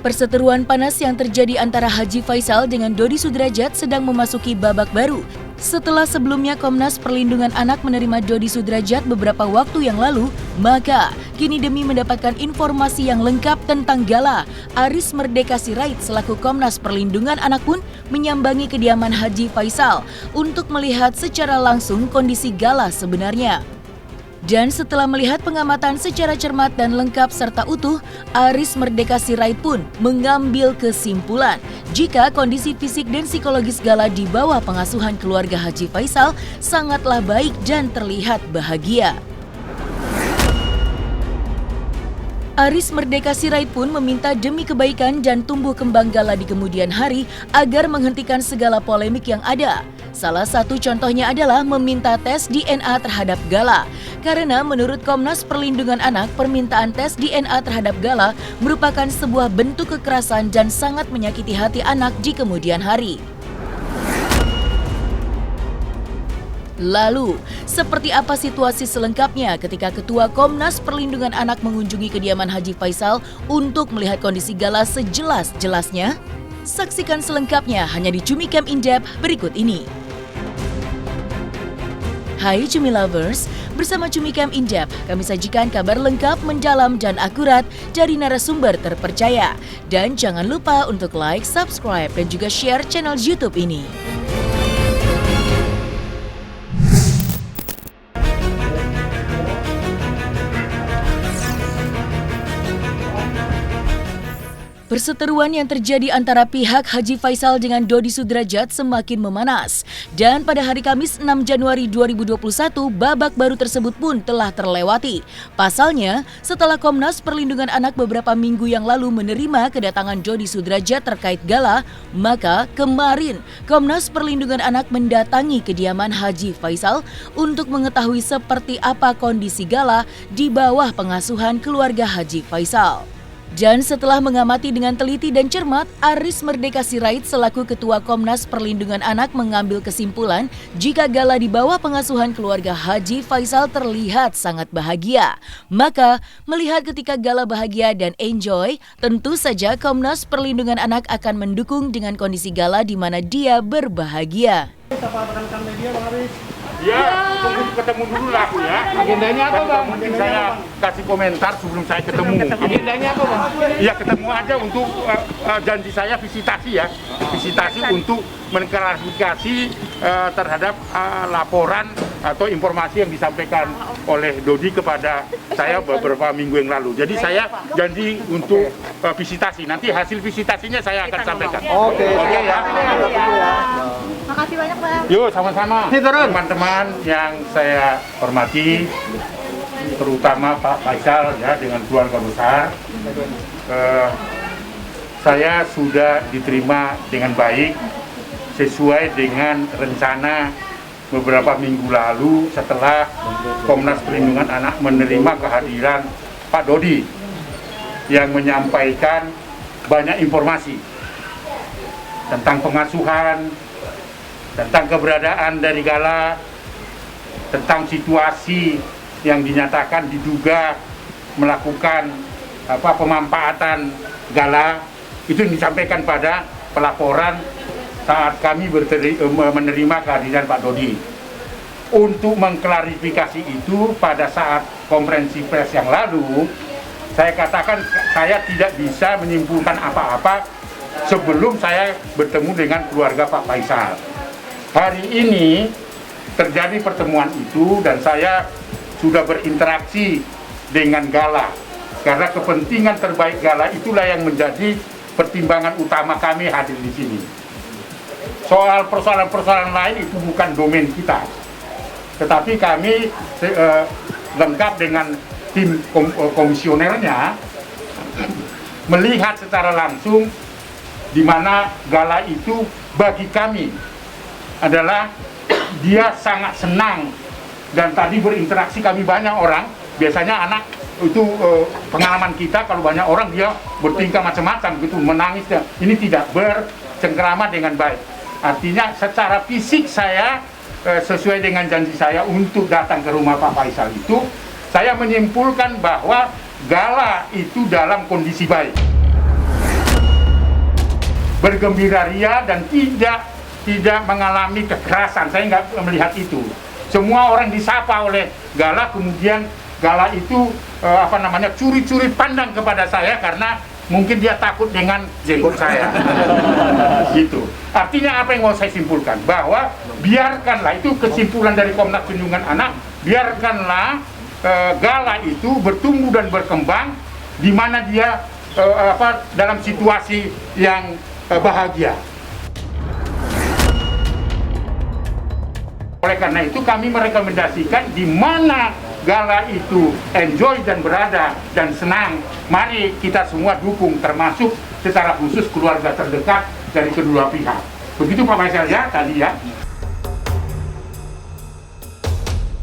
Perseteruan panas yang terjadi antara Haji Faisal dengan Dodi Sudrajat sedang memasuki babak baru. Setelah sebelumnya Komnas Perlindungan Anak menerima Dodi Sudrajat beberapa waktu yang lalu, maka kini demi mendapatkan informasi yang lengkap tentang Gala, Aris Merdeka Sirait selaku Komnas Perlindungan Anak pun menyambangi kediaman Haji Faisal untuk melihat secara langsung kondisi Gala sebenarnya. Dan setelah melihat pengamatan secara cermat dan lengkap serta utuh, Aris Merdeka Sirait pun mengambil kesimpulan jika kondisi fisik dan psikologis Gala di bawah pengasuhan keluarga Haji Faisal sangatlah baik dan terlihat bahagia. Aris Merdeka Sirait pun meminta demi kebaikan dan tumbuh kembang Gala di kemudian hari agar menghentikan segala polemik yang ada. Salah satu contohnya adalah meminta tes DNA terhadap Gala. Karena menurut Komnas Perlindungan Anak, permintaan tes DNA terhadap Gala merupakan sebuah bentuk kekerasan dan sangat menyakiti hati anak di kemudian hari. Lalu, seperti apa situasi selengkapnya ketika Ketua Komnas Perlindungan Anak mengunjungi kediaman Haji Faisal untuk melihat kondisi Gala sejelas-jelasnya? Saksikan selengkapnya hanya di Cumi Camp In Depth berikut ini. Hai Cumi Lovers, bersama Cumi Camp In Depth, kami sajikan kabar lengkap, mendalam, dan akurat dari narasumber terpercaya. Dan jangan lupa untuk like, subscribe, dan juga share channel YouTube ini. Perseteruan yang terjadi antara pihak Haji Faisal dengan Dodi Sudrajat semakin memanas. Dan pada hari Kamis 6 Januari 2021, babak baru tersebut pun telah terlewati. Pasalnya, setelah Komnas Perlindungan Anak beberapa minggu yang lalu menerima kedatangan Dodi Sudrajat terkait Gala, maka kemarin Komnas Perlindungan Anak mendatangi kediaman Haji Faisal untuk mengetahui seperti apa kondisi Gala di bawah pengasuhan keluarga Haji Faisal. Dan setelah mengamati dengan teliti dan cermat, Aris Merdeka Sirait selaku Ketua Komnas Perlindungan Anak mengambil kesimpulan jika Gala di bawah pengasuhan keluarga Haji Faisal terlihat sangat bahagia. Maka, melihat ketika Gala bahagia dan enjoy, tentu saja Komnas Perlindungan Anak akan mendukung dengan kondisi Gala di mana dia berbahagia. Apa rekan media, Bang Aris? Ya, tunggu ketemu dulu lah aku ya. Agendanya apa, Bang? Mungkin saya kasih komentar sebelum saya ketemu. Agendanya apa, Bang? Ya, ketemu aja untuk janji saya visitasi ya. Visitasi untuk mengklarifikasi terhadap laporan atau informasi yang disampaikan oleh Dodi kepada saya beberapa minggu yang lalu. Jadi saya janji untuk visitasi. Nanti hasil visitasinya saya akan sampaikan. Oke ya. Makasih banyak, Bang. Yuk, sama-sama. Teman-teman yang saya hormati, terutama Pak Faisal ya dengan keluarga besar, saya sudah diterima dengan baik sesuai dengan rencana beberapa minggu lalu setelah Komnas Perlindungan Anak menerima kehadiran Pak Dodi yang menyampaikan banyak informasi tentang pengasuhan, tentang keberadaan dari Gala, tentang situasi yang dinyatakan diduga melakukan pemanfaatan Gala, itu disampaikan pada pelaporan saat kami menerima kehadiran Pak Dodi. Untuk mengklarifikasi itu, pada saat konferensi pers yang lalu, saya katakan saya tidak bisa menyimpulkan apa-apa sebelum saya bertemu dengan keluarga Pak Faisal. Hari ini terjadi pertemuan itu dan saya sudah berinteraksi dengan Gala. Karena kepentingan terbaik Gala itulah yang menjadi pertimbangan utama kami hadir di sini. Soal persoalan-persoalan lain itu bukan domain kita. Tetapi kami lengkap dengan tim komisionernya melihat secara langsung di mana Gala itu bagi kami adalah dia sangat senang, dan tadi berinteraksi kami banyak orang. Biasanya anak itu pengalaman kita kalau banyak orang dia bertingkah macam-macam gitu, menangis. Ini tidak, bercengkerama dengan baik. Artinya secara fisik saya sesuai dengan janji saya untuk datang ke rumah Pak Faisal itu, saya menyimpulkan bahwa Gala itu dalam kondisi baik. bergembira ria dan tidak mengalami kekerasan. Saya nggak melihat itu. Semua orang disapa oleh Gala, kemudian Gala itu curi-curi pandang kepada saya karena mungkin dia takut dengan jenggot saya. Gitu. Artinya apa yang mau saya simpulkan? Bahwa biarkanlah, itu kesimpulan dari Komnas Perlindungan Anak, biarkanlah Gala itu bertumbuh dan berkembang di mana dia dalam situasi yang bahagia. Oleh karena itu kami merekomendasikan di mana Gala itu enjoy dan berada dan senang, mari kita semua dukung, termasuk secara khusus keluarga terdekat dari kedua pihak. Begitu Pak Faisal ya tadi ya.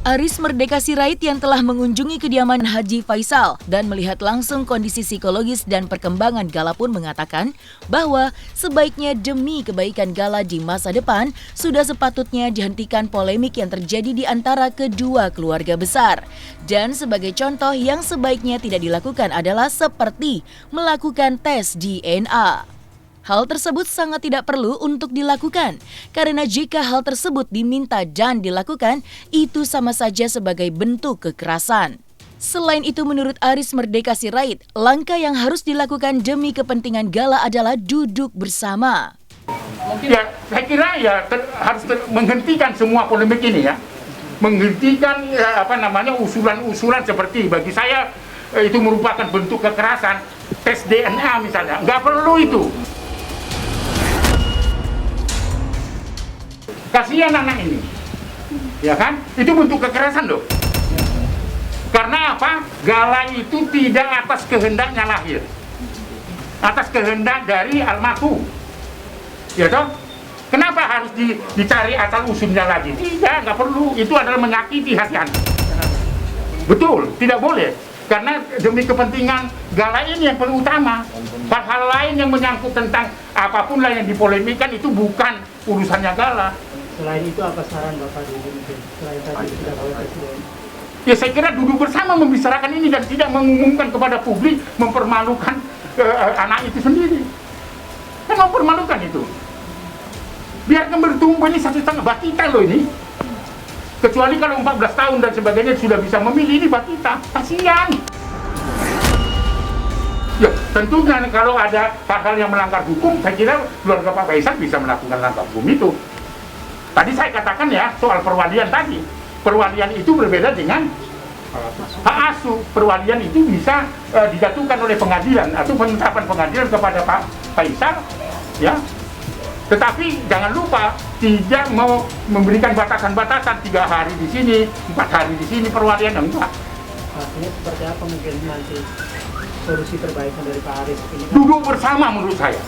Aris Merdeka Sirait yang telah mengunjungi kediaman Haji Faisal dan melihat langsung kondisi psikologis dan perkembangan Gala pun mengatakan bahwa sebaiknya demi kebaikan Gala di masa depan, sudah sepatutnya dihentikan polemik yang terjadi di antara kedua keluarga besar. Dan sebagai contoh yang sebaiknya tidak dilakukan adalah seperti melakukan tes DNA. Hal tersebut sangat tidak perlu untuk dilakukan, karena jika hal tersebut diminta dan dilakukan, itu sama saja sebagai bentuk kekerasan. Selain itu, menurut Aris Merdeka Sirait, langkah yang harus dilakukan demi kepentingan Gala adalah duduk bersama. Ya, saya kira harus menghentikan semua polemik ini ya. Menghentikan usulan-usulan seperti bagi saya itu merupakan bentuk kekerasan. Tes DNA misalnya, nggak perlu itu. Kasihan anak ini, ya kan? Itu bentuk kekerasan loh. Karena apa? Gala itu tidak atas kehendaknya lahir, atas kehendak dari almarhum, ya toh? Kenapa harus dicari asal usulnya lagi? Tidak, nggak perlu. Itu adalah menyakiti hati anak. Betul, tidak boleh. Karena demi kepentingan Gala ini yang paling utama. Hal-hal lain yang menyangkut tentang apapun lah yang dipolemikan itu bukan urusannya Gala. Selain itu apa saran Bapak dulu mungkin? Selain tadi sudah Bapak Presiden. Ya saya kira duduk bersama membicarakan ini dan tidak mengumumkan kepada publik, mempermalukan anak itu sendiri. Kan mempermalukan itu. Biarkan bertumbuh, ini 1,5 batita loh ini. Kecuali kalau 14 tahun dan sebagainya sudah bisa memilih, ini batita. Kasihan. Ya tentunya kalau ada hal-hal yang melanggar hukum, saya kira keluarga Pak Faisal bisa melakukan langkah hukum itu. Tadi saya katakan ya soal perwalian tadi. Perwalian itu berbeda dengan hak asuh. Perwalian itu bisa dijatuhkan oleh pengadilan atau penetapan pengadilan kepada Pak Faisal, ya. Tetapi jangan lupa tidak mau memberikan batasan-batasan 3 hari di sini, 4 hari di sini perwalian, enggak. Artinya seperti apa mungkin nanti solusi perbaikan dari Pak Aris ini? Duduk bersama menurut saya.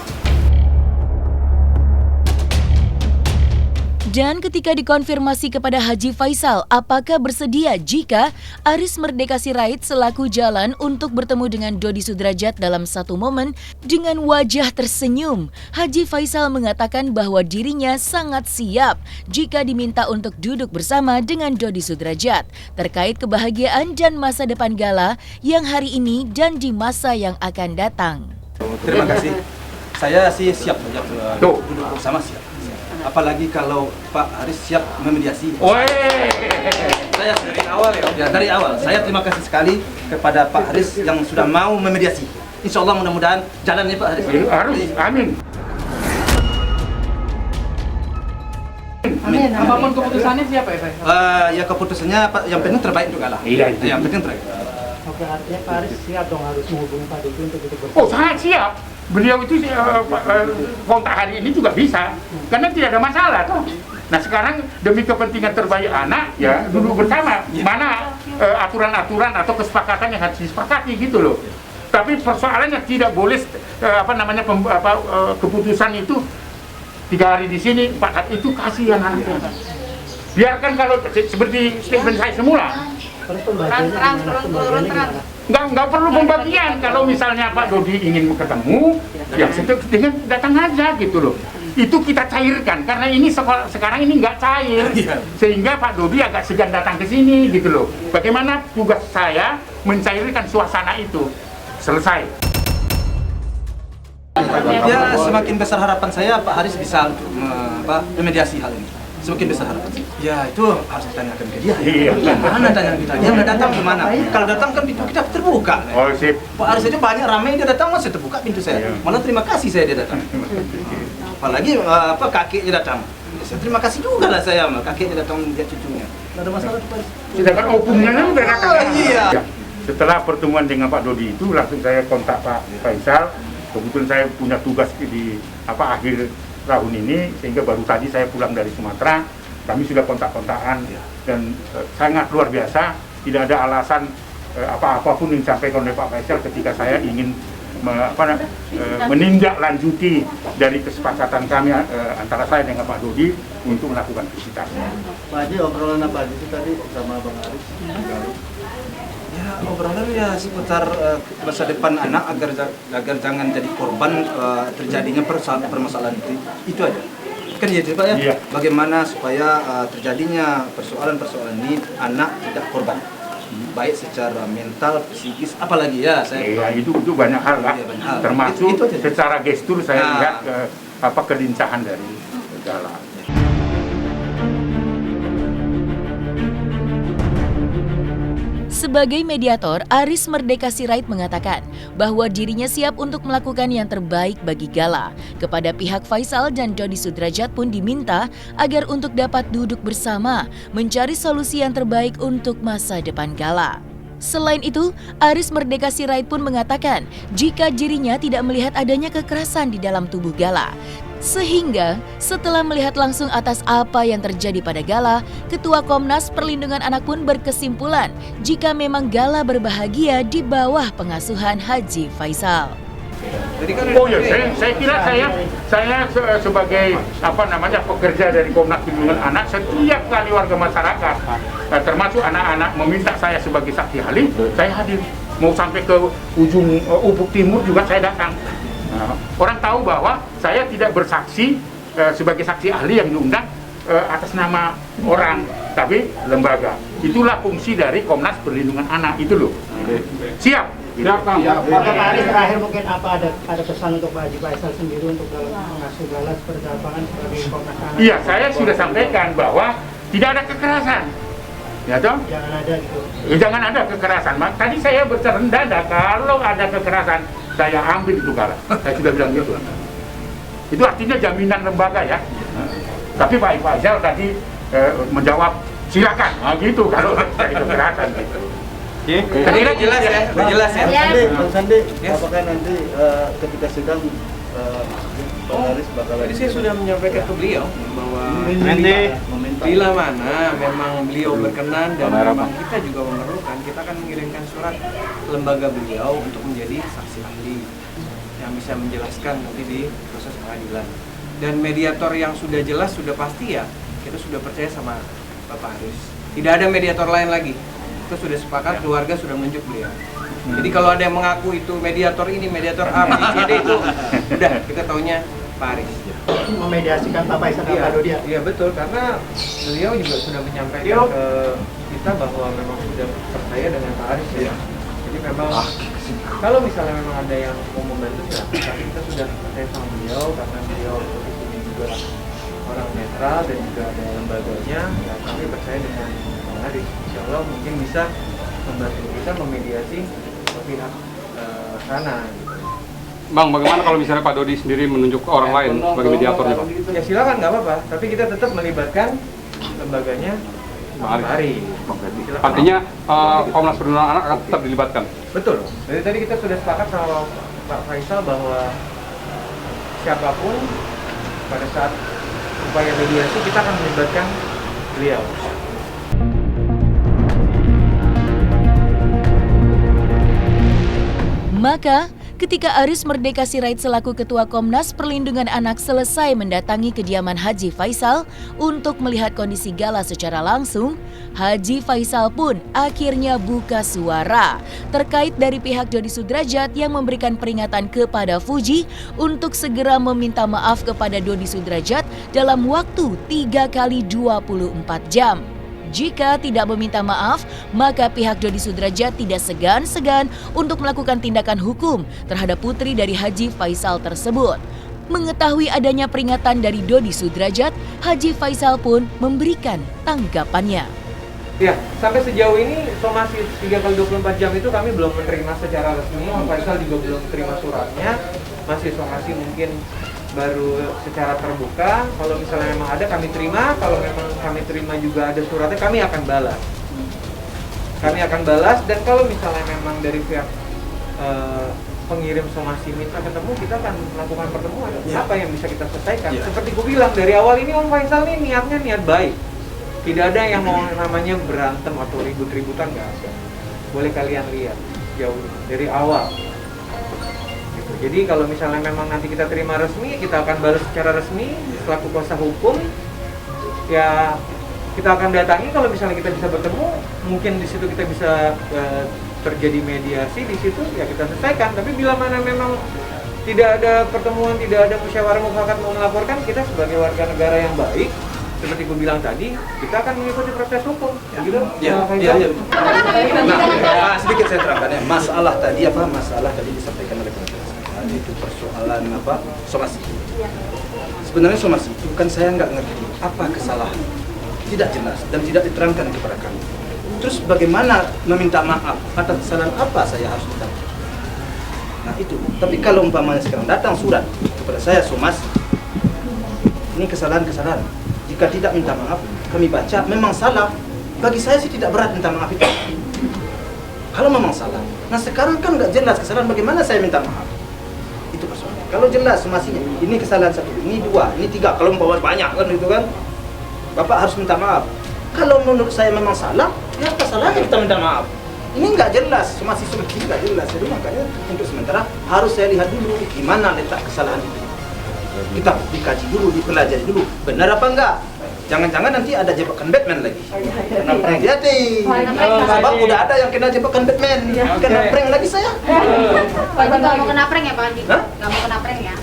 Dan ketika dikonfirmasi kepada Haji Faisal apakah bersedia jika Aris Merdeka Sirait selaku jalan untuk bertemu dengan Dodi Sudrajat dalam satu momen dengan wajah tersenyum, Haji Faisal mengatakan bahwa dirinya sangat siap jika diminta untuk duduk bersama dengan Dodi Sudrajat terkait kebahagiaan dan masa depan Gala yang hari ini dan di masa yang akan datang. Terima kasih. Saya sih siap duduk bersama, siap. Apalagi kalau Pak Aris siap memediasi. Saya dari awal ya, dari awal. Saya terima kasih sekali kepada Pak Aris yang sudah mau memediasi. Insya Allah mudah-mudahan jalannya Pak Aris. Harus, amin. Amin. Apapun keputusannya siapa ya Pak? Ya keputusannya yang penting terbaik untuk Gala. Iya, itu. Yang penting terbaik. Oke, artinya Pak Aris siap dong harus menghubungi Pak Dodi untuk duduk bersama. Oh, sangat siap. Beliau itu kontak hari ini juga bisa, karena tidak ada masalah toh. Nah sekarang demi kepentingan terbaik anak ya duduk bersama. Mana aturan-aturan atau kesepakatan yang harus disepakati gitu loh. Tapi persoalannya tidak boleh keputusan itu 3 hari di sini, 4 hari itu kasihan anaknya. Biarkan kalau seperti statement saya semula. Terus pembagiannya gimana? Nggak perlu pembagian. Kalau misalnya Pak Dodi ingin ketemu, ya dengan datang aja gitu loh. Itu kita cairkan karena ini sekarang ini nggak cair, sehingga Pak Dodi agak segan datang ke sini gitu loh. Bagaimana tugas saya mencairkan suasana itu? Selesai. Ya, semakin besar harapan saya Pak Haris bisa memediasi hal ini. Semakin besar harapan saya. Ya, itu harus ditanyakan ke dia. Iya. Mana tanya kita? Dia nggak datang kemana? Kalau datang kan pintu kita terbuka. Oh, sip. Pak Haris aja banyak ramai dia datang masih terbuka pintu saya. Malah terima kasih saya dia datang. Apalagi kakeknya datang. Ya, terima kasih juga lah saya, kakeknya datang lihat cucunya. Nggak ada masalah Pak Haris. Sedangkan opungnya kan udah datang. Oh, iya. Ya. Setelah pertemuan dengan Pak Dodi itu langsung saya kontak Pak Faisal. Kebetulan saya punya tugas di akhir tahun ini, sehingga baru tadi saya pulang dari Sumatera. Kami sudah kontak-kontakan dan sangat luar biasa. Tidak ada alasan apapun yang disampaikan oleh Pak Faisal ketika saya ingin menindaklanjuti dari kesepakatan kami antara saya dengan Pak Dodi untuk melakukan visitasi. Pak Haji, obrolan apa aja sih tadi sama Bang Haris? Ya, obrolan ya seputar masa depan anak agar jangan jadi korban terjadinya permasalahan itu aja. Kan gitu Pak ya. Iya. Bagaimana supaya terjadinya persoalan-persoalan ini anak tidak korban. Baik secara mental, psikis, apalagi ya saya. Iya, itu banyak hal lah. Iya, banyak hal. Termasuk Itu aja. secara gestur saya lihat kelincahan dari Gala. Sebagai mediator, Aris Merdeka Sirait mengatakan bahwa dirinya siap untuk melakukan yang terbaik bagi Gala. Kepada pihak Faisal dan Dodi Sudrajat pun diminta agar untuk dapat duduk bersama mencari solusi yang terbaik untuk masa depan Gala. Selain itu, Aris Merdeka Sirait pun mengatakan jika dirinya tidak melihat adanya kekerasan di dalam tubuh Gala. Sehingga setelah melihat langsung atas apa yang terjadi pada Gala, Ketua Komnas Perlindungan Anak pun berkesimpulan jika memang Gala berbahagia di bawah pengasuhan Haji Faisal. Oh ya, saya kira saya sebagai pekerja dari Komnas Perlindungan Anak, setiap kali warga masyarakat termasuk anak-anak meminta saya sebagai saksi ahli, saya hadir. Mau sampai ke ujung Ubuk Timur juga saya datang. Nah, orang tahu bahwa saya tidak bersaksi sebagai saksi ahli yang diundang atas nama orang, tapi lembaga. Itulah fungsi dari Komnas Perlindungan Anak itu loh. Siap. Pak Haris, terakhir mungkin ada pesan untuk Pak Haji Faisal sendiri untuk mengasuh Gala seperti apa kan sebagai Komnas Anak? Iya, saya sudah sampaikan bahwa tidak ada kekerasan. Ya toh? Jangan ada gitu. Jangan ada kekerasan. Tadi saya bercanda, kalau ada kekerasan saya ambil itu Gala. Saya sudah bilang gitu. Itu artinya jaminan lembaga ya. Tapi Pak Faisal tadi menjawab silakan. Nah, gitu kalau ada kekerasan gitu. Kira jelas ya? Jelas ya? Bang Sandi, apakah nanti ketika sidang Bang Haris bakal Jadi saya sudah menyampaikan ke beliau bahwa meminta bila mana memang beliau berkenan dan memang kita juga memerlukan, kita akan mengirimkan surat ke lembaga beliau untuk menjadi saksi ahli yang bisa menjelaskan nanti di proses pengadilan. Dan mediator yang sudah jelas, sudah pasti ya, kita sudah percaya sama Bapak Haris. Tidak ada mediator lain lagi. Kita sudah sepakat, keluarga sudah menunjuk beliau. Jadi kalau ada yang mengaku itu mediator ini, mediator A, B, C, D itu udah kita taunya Pak Haris. Memediasikan Pak Faisal dan Pak Dodi. Iya betul, karena beliau juga sudah menyampaikan ke kita bahwa memang sudah percaya dengan Pak Haris ya. Jadi memang kalau misalnya memang ada yang mau membantu silakan, tapi kita sudah percaya sama beliau karena beliau posisinya juga orang netral dan juga ada lembaganya. Ya, kami percaya dengan Pak Haris. Insya Allah mungkin bisa membantu kita memediasi ke pihak sana. Gitu. Bang, bagaimana kalau misalnya Pak Dodi sendiri menunjuk orang lain sebagai mediatornya, Bang? Ya silakan, nggak apa-apa. Tapi kita tetap melibatkan lembaganya Pak Haris. Artinya Komnas Perlindungan Anak akan tetap dilibatkan? Betul. Dari tadi kita sudah sepakat sama Pak Faisal bahwa siapapun pada saat upaya mediasi kita akan melibatkan beliau. Maka, ketika Aris Merdeka Sirait selaku Ketua Komnas Perlindungan Anak selesai mendatangi kediaman Haji Faisal untuk melihat kondisi Gala secara langsung, Haji Faisal pun akhirnya buka suara terkait dari pihak Dodi Sudrajat yang memberikan peringatan kepada Fuji untuk segera meminta maaf kepada Dodi Sudrajat dalam waktu 3 kali 24 jam. Jika tidak meminta maaf, maka pihak Dodi Sudrajat tidak segan-segan untuk melakukan tindakan hukum terhadap putri dari Haji Faisal tersebut. Mengetahui adanya peringatan dari Dodi Sudrajat, Haji Faisal pun memberikan tanggapannya. Ya, sampai sejauh ini somasi 3x24 jam itu kami belum menerima secara resmi. Om Faisal juga belum terima suratnya. Masih somasi mungkin baru secara terbuka. Kalau misalnya memang ada kami terima, kalau memang kami terima juga ada suratnya, kami akan balas. Kami akan balas, dan kalau misalnya memang dari pihak pengirim somasi minta ketemu, kita akan melakukan pertemuan. Apa yang bisa kita selesaikan? Seperti ku bilang dari awal ini, Om Faisal ini niatnya niat baik. Tidak ada yang mau namanya berantem atau ribut-ributan, nggak ada. Boleh kalian lihat jauh dari awal. Gitu. Jadi kalau misalnya memang nanti kita terima resmi, kita akan balas secara resmi selaku kuasa hukum. Ya kita akan datangi, kalau misalnya kita bisa bertemu, mungkin di situ kita bisa terjadi mediasi di situ, ya kita selesaikan. Tapi bila mana memang tidak ada pertemuan, tidak ada musyawarah mufakat mau melaporkan, kita sebagai warga negara yang baik, seperti aku bilang tadi, kita akan mengikuti proses hukum. Begitu? Ya. Nah, sedikit saya terangkan ya. Masalah tadi disampaikan oleh penjelasan. Itu persoalan somasi. Sebenarnya somasi itu kan saya nggak ngerti apa kesalahan, tidak jelas dan tidak diterangkan kepada kami. Terus bagaimana meminta maaf atas kesalahan apa saya harus minta maaf? Nah itu. Tapi kalau umpamanya sekarang datang surat kepada saya somasi, ini kesalahan-kesalahan. Jika tidak minta maaf, kami baca memang salah. Bagi saya sih tidak berat minta maaf itu. Kalau memang salah. Nah sekarang kan nggak jelas kesalahan, bagaimana saya minta maaf? Itu persoalannya. Kalau jelas somasinya, ini kesalahan 1, ini 2, ini 3. Kalau membawa banyak kan itu kan, Bapak harus minta maaf. Kalau menurut saya memang salah, ya apa salahnya kita minta maaf? Ini nggak jelas, somasi nggak jelas. Jadi makanya untuk sementara harus saya lihat dulu di mana letak kesalahan itu. Kita dikaji dulu, dipelajari dulu, benar apa enggak? Jangan-jangan nanti ada jebakan Batman lagi. Kena prank jadi. Sebab udah ada yang kena jebakan Batman. Kena prank lagi saya. Pak Haji nggak mau kena prank ya Pak Haji? Nggak mau kena prank ya?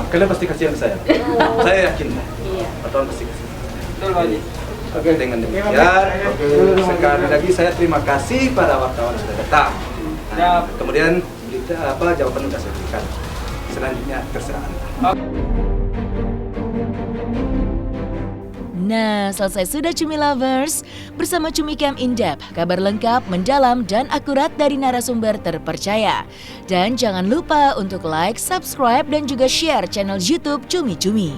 Kalian pasti kasihan saya. Saya yakin. Pak Tuhan pasti kasihan. Betul, Pak Haji. Oke, dengan demikian, sekali lagi saya terima kasih pada wartawan sudah datang. Nah, kemudian jawaban sudah saya berikan. Selanjutnya terserah Anda. Nah, selesai sudah Cumi Lovers. Bersama Cumi Camp In-Depth, kabar lengkap, mendalam, dan akurat dari narasumber terpercaya. Dan jangan lupa untuk like, subscribe, dan juga share channel YouTube Cumi Cumi.